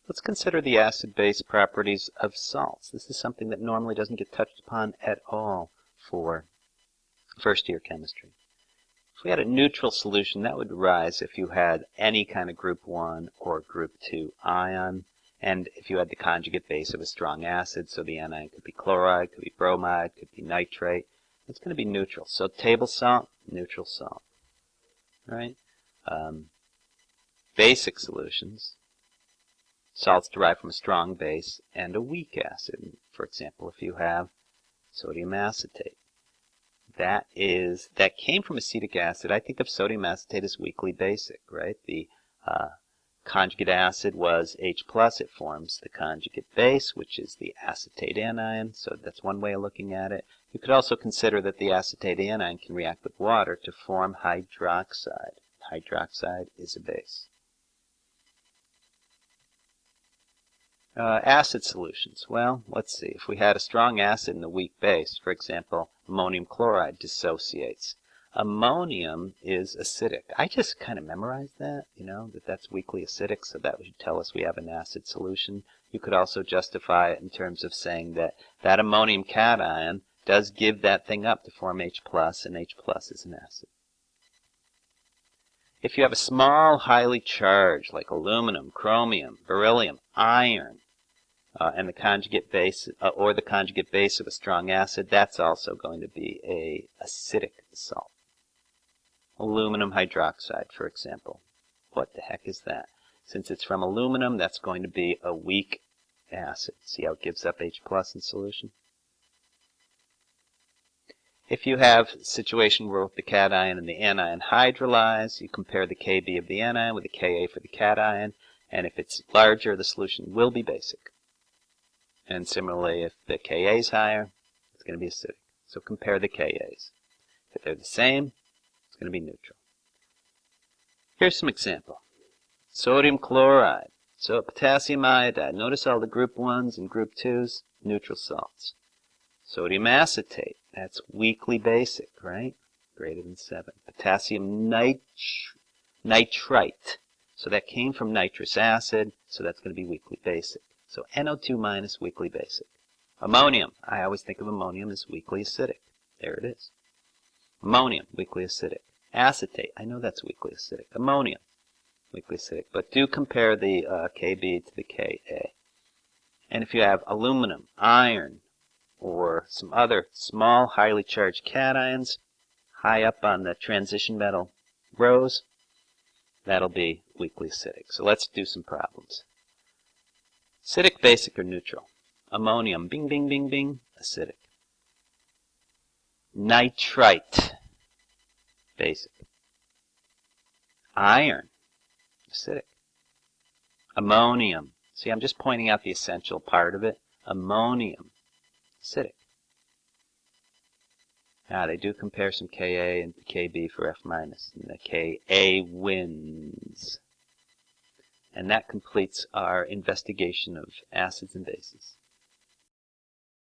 Let's consider the acid-base properties of salts. This is something that normally doesn't get touched upon at all for first-year chemistry. If we had a neutral solution, that would arise if you had any kind of group 1 or group 2 ion, and if you had the conjugate base of a strong acid, so the anion could be chloride, could be bromide, could be nitrate. It's going to be neutral. So table salt, neutral salt. Right? Basic solutions. Salts derived from a strong base and a weak acid. For example, if you have sodium acetate. That came from acetic acid. I think of sodium acetate as weakly basic, right? The conjugate acid was H+. It forms the conjugate base, which is the acetate anion. So that's one way of looking at it. You could also consider that the acetate anion can react with water to form hydroxide. Hydroxide is a base. Acid solutions. Well, let's see. If we had a strong acid and a weak base, for example, ammonium chloride dissociates. Ammonium is acidic. I just kind of memorized that, that's weakly acidic, so that would tell us we have an acid solution. You could also justify it in terms of saying that that ammonium cation does give that thing up to form H+, and H+ is an acid. If you have a small, highly charged, like aluminum, chromium, beryllium, iron, and the conjugate base, or the conjugate base of a strong acid, that's also going to be a acidic salt. Aluminum hydroxide, for example. What the heck is that? Since it's from aluminum, that's going to be a weak acid. See how it gives up H+ in solution? If you have a situation where the cation and the anion hydrolyze, you compare the Kb of the anion with the Ka for the cation, and if it's larger, the solution will be basic. And similarly, if the Ka is higher, it's going to be acidic. So compare the Kas. If they're the same, it's going to be neutral. Here's some example. Sodium chloride. So potassium iodide. Notice all the group 1s and group 2s, neutral salts. Sodium acetate. That's weakly basic, right? Greater than 7. Potassium nitrite. So that came from nitrous acid, so that's going to be weakly basic. So NO2- weakly basic. Ammonium. I always think of ammonium as weakly acidic. There it is. Ammonium, weakly acidic. Acetate. I know that's weakly acidic. Ammonium, weakly acidic. But do compare the Kb to the Ka. And if you have aluminum, iron, or some other small, highly charged cations high up on the transition metal rows, that'll be weakly acidic. So let's do some problems. Acidic, basic, or neutral? Ammonium, bing, bing, bing, bing, acidic. Nitrite, basic. Iron, acidic. Ammonium, see, I'm just pointing out the essential part of it. Ammonium, acidic. Now, they do compare some Ka and Kb for F-, and the Ka wins. And that completes our investigation of acids and bases.